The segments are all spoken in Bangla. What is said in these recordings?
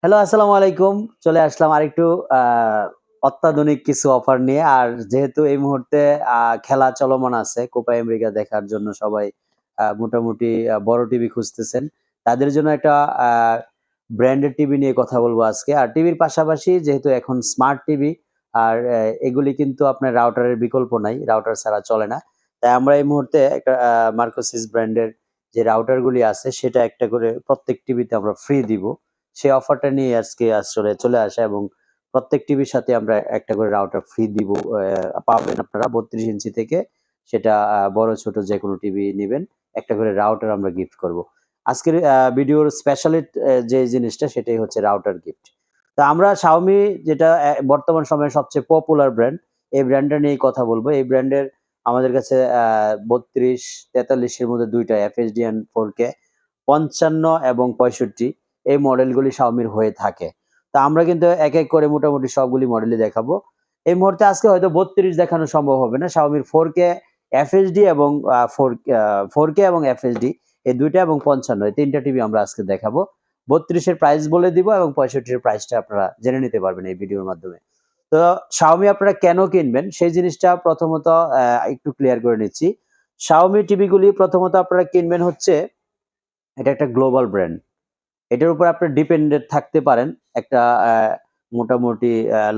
হ্যালো, আসসালামু আলাইকুম। চলে আসলাম আরেকটু অত্যাধুনিক কিছু অফার নিয়ে। আর যেহেতু এই মুহূর্তে খেলা চলমান আছে, কোপা আমেরিকা দেখার জন্য সবাই মোটামুটি বড় টিভি খুঁজতেছেন। তাদের জন্য একটা আ ব্র্যান্ডেড টিভি নিয়ে কথা বলবো আজকে। আর টিভির পাশাপাশি যেহেতু এখন স্মার্ট টিভি আর এগুলি কিন্তু আপনার রাউটারের বিকল্প নাই। রাউটার ছাড়া চলে না। তাই আমরা এই মুহূর্তে একটা মার্কোসিস ব্র্যান্ডের যে রাউটার গুলি আছে সেটা একটা করে প্রত্যেক টিভিতে আমরা ফ্রি দিব। সেই অফারটা নিয়ে আজকে আসলে চলে আসা এবং প্রত্যেক টিভির সাথে আমরা একটা করে রাউটার ফ্রি দিব। পাবেন আপনারা ৩২ ইঞ্চি থেকে সেটা বড় ছোট যেকোনো টিভি নিবেন, একটা করে রাউটার আমরা গিফট করব। আজকের ভিডিওর স্পেশালিট যে জিনিসটা সেটাই হচ্ছে রাউটার গিফট। তো আমরা Xiaomi যেটা বর্তমান সময়ে সবচেয়ে পপুলার ব্র্যান্ড, এই ব্র্যান্ডটা নিয়েই কথা বলব। এই ব্র্যান্ডের আমাদের কাছে ৩২, ৪৩ এর মধ্যে ২ টা FHD and 4K ৫৫ এবং ৬৫ এই মডেলগুলি Xiaomi র হয়ে থাকে। তো আমরা কিন্তু এক, এক করে মোটামুটি সবগুলি মডেলই দেখাবো। এই মুহূর্তে আজকে হয়তো ৩২ দেখানো সম্ভব হবে না। Xiaomi র 4K FHD এবং 4K এবং FHD এই ২ টা এবং ৫৫ এই ৩ টা টিভি আমরা আজকে দেখাবো। ৩২ এর প্রাইস বলে দিব এবং ৬৫ এর প্রাইসটা আপনারা জেনে নিতে পারবেন এই ভিডিওর মাধ্যমে। তো Xiaomi আপনারা কেন কিনবেন সেই জিনিসটা প্রথমত একটু ক্লিয়ার করে নিচ্ছি। Xiaomi টিভিগুলি প্রথমত আপনারা কিনবেন হচ্ছে এটা একটা গ্লোবাল ব্র্যান্ড। এটার উপর আপনি ডিপেন্ডেন্ট থাকতে পারেন একটা মোটামুটি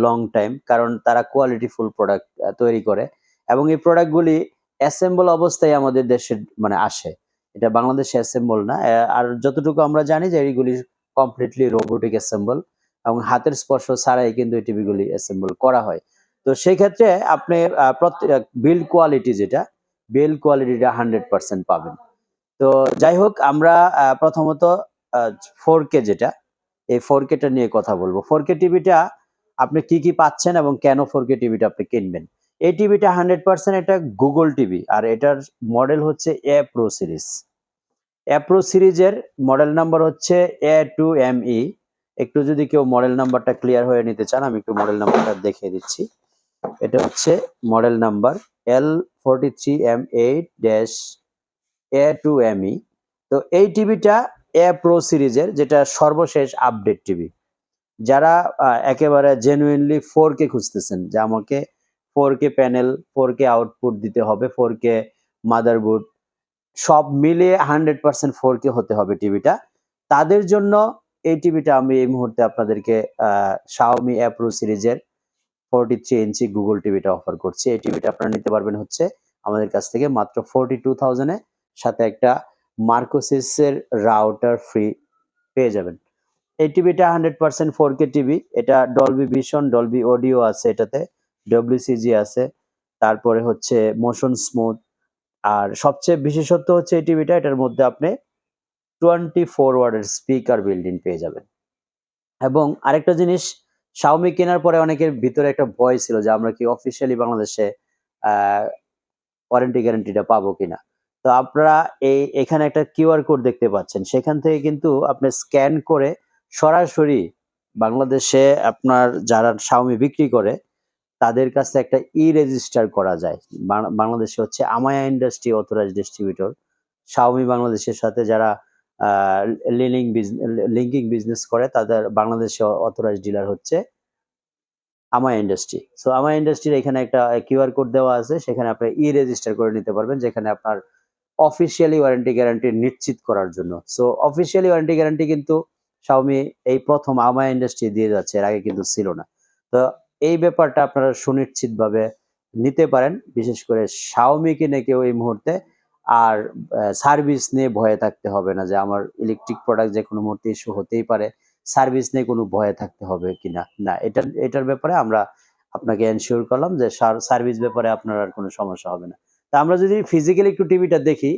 লং টাইম। কারণ তারা কোয়ালিটি ফুল প্রোডাক্ট তৈরি করে এবং এই প্রোডাক্টগুলি অ্যাসেম্বল অবস্থায় আমাদের দেশে মানে আসে। এটা বাংলাদেশে অ্যাসেম্বল না। আর যতটুকু আমরা জানি যে এইগুলি কমপ্লিটলি রোবোটিক অ্যাসেম্বল এবং হাতের স্পর্শ ছাড়াই কিন্তু এই টিভিগুলি অ্যাসেম্বল করা হয়। তো সেই ক্ষেত্রে আপনি বিল্ড কোয়ালিটি যেটা, বিল্ড কোয়ালিটিটা 100% পাবেন। তো যাই হোক আমরা প্রথমত আ 4K যেটা, এই 4K টা নিয়ে কথা বলব। 4K টিভিটা আপনি কি পাচ্ছেন এবং কেন 4K টিভিটা আপনি কিনবেন? এই টিভিটা 100% এটা Google টিভি আর এটার মডেল হচ্ছে A Pro series. A Pro সিরিজের মডেল নাম্বার হচ্ছে A2ME। একটু যদি কেউ মডেল নাম্বারটা ক্লিয়ার হয়ে নিতে চান, আমি একটু মডেল নাম্বারটা দেখিয়ে দিচ্ছি। এটা হচ্ছে মডেল নাম্বার L43M8-A2ME। তো এই টিভিটা A Pro সিরিজের যেটা সর্বশেষ আপডেট টিভি। যারা একেবারে জেনুইনলি 4K খুঁজতেছেন যে আমাকে 4K প্যানেল, 4K আউটপুট দিতে হবে, 4K মাদারবোর্ড সব মিলিয়ে 100% 4K হতে হবে টিভিটা। তাদের জন্য এই টিভিটা আমি এই মুহূর্তে আপনাদেরকে আ Xiaomi A Pro সিরিজের 43 ইঞ্চি গুগল টিভিটা অফার করছি। এই টিভিটা আপনারা নিতে পারবেন হচ্ছে আমাদের কাছ থেকে মাত্র 42,000 এ, সাথে একটা মার্কোসিস এর রাউটার ফ্রি পেয়ে যাবেন। এই টিভিটা 100% 4K টিভি। এটা ডলবি ভিশন, ডলবি অডিও আছে এটাতে, WCG আছে। তারপরে হচ্ছে মোশন স্মুথ। আর সবচেয়ে বিশেষত্ব হচ্ছে এই টিভিটা, এটার মধ্যে আপনি 24 ওয়াটের স্পিকার বিল্ট ইন পেয়ে যাবেন। এবং আরেকটা জিনিস, Xiaomi কেনার পরে অনেকের ভিতরে একটা ভয় ছিল যে আমরা কি অফিসিয়ালি বাংলাদেশে আ ওয়ারেন্টি গ্যারান্টিটা পাবো কিনা। তো আপনারা এখানে একটা কিউআর কোড দেখতে পাচ্ছেন। সেখান থেকে কিন্তু আপনি স্ক্যান করে সরাসরি বাংলাদেশে আপনার যারা Xiaomi বিক্রি করে তাদের কাছে একটা রেজিস্টার করা যায়। বাংলাদেশে হচ্ছে Amaya industry authorised distributor. Xiaomi বাংলাদেশের সাথে যারা আ লিংকিং বিজনেস করে তাদের বাংলাদেশে অথরাইজড ডিলার হচ্ছে আমায়া ইন্ডাস্ট্রি। সো আমায়া ইন্ডাস্ট্রির এখানে একটা কিউআর কোড দেওয়া আছে। সেখানে আপনি রেজিস্টার করে নিতে পারবেন। যেখানে আপনার অফিসিয়ালি ওয়ারেন্টি গ্যারান্টি নিশ্চিত করার জন্য। সো অফিসিয়ালি ওয়ারেন্টি গ্যারান্টি কিন্তু Xiaomi এই ১ম আমায়া ইন্ডাস্ট্রি দিয়ে যাচ্ছে। এর আগে কিন্তু ছিল না। তো এই ব্যাপারটা আপনারা সুনিশ্চিতভাবে নিতে পারেন। বিশেষ করে Xiaomi কিনে কেউ এই মুহূর্তে আর সার্ভিস নিয়ে ভয়ে থাকতে হবে না যে আমার ইলেকট্রিক প্রোডাক্ট যেকোনো মুহূর্তে ইস্যু হতেই পারে। সার্ভিস নিয়ে কোনো ভয়ে থাকতে হবে কিনা। না, এটার ব্যাপারে আমরা আপনাকে এনশিওর করলাম যে সার্ভিস ব্যাপারে আপনার আর কোনো সমস্যা হবে না। তা আমরা যদি ফিজিক্যালি একটু টিভিটা দেখি,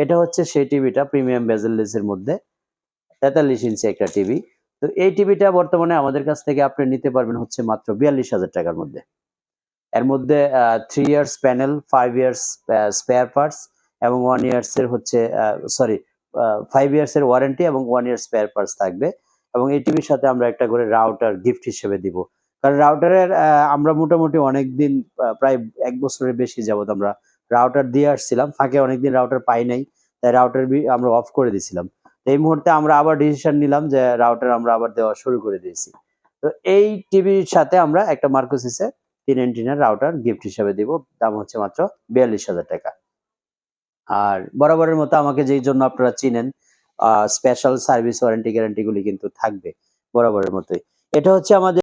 এটা হচ্ছে সেই টিভিটা প্রিমিয়াম বেজেললেস এর মধ্যে ৪৩ ইঞ্চি একটা টিভি। তো এই টিভিটা বর্তমানে আমাদের কাছ থেকে আপনি নিতে পারবেন হচ্ছে মাত্র ৳৪২,০০০ র মধ্যে। এর মধ্যে 3 years panel, 5 years spare parts এবং 1 ইয়ার্স এর হচ্ছে সরি 5 ইয়ার্স এর ওয়ারেন্টি এবং 1 ইয়ার স্পেয়ার পার্টস থাকবে। এবং এই টিভির সাথে আমরা একটা করে রাউটার গিফট হিসেবে দিব। কারণ রাউটারের আমরা মোটামুটি অনেকদিন প্রায় ১ বছরের বেশি যাবৎ আমরা রাউটার দিয়ে আসছিলাম। ফাঁকে অনেকদিন রাউটার পাই নাই। তাই রাউটার আমরা অফ করে দিছিলাম। এই মুহূর্তে আমরা আবার ডিসিশন নিলাম যে রাউটার আমরা আবার দেওয়া শুরু করে দিয়েছি। তো এই টিভির সাথে আমরা একটা মার্কোসিসের 3 অ্যান্টেনার রাউটার গিফট হিসাবে দিব। দাম হচ্ছে মাত্র ৪২,০০০ টাকা। আর বরাবরের মতো আমাকে যেই জন্য আপনারা চিনেন, স্পেশাল সার্ভিস ওয়ারেন্টি গ্যারান্টি গুলি কিন্তু থাকবে বরাবরের মতোই। এটা হচ্ছে আমাদের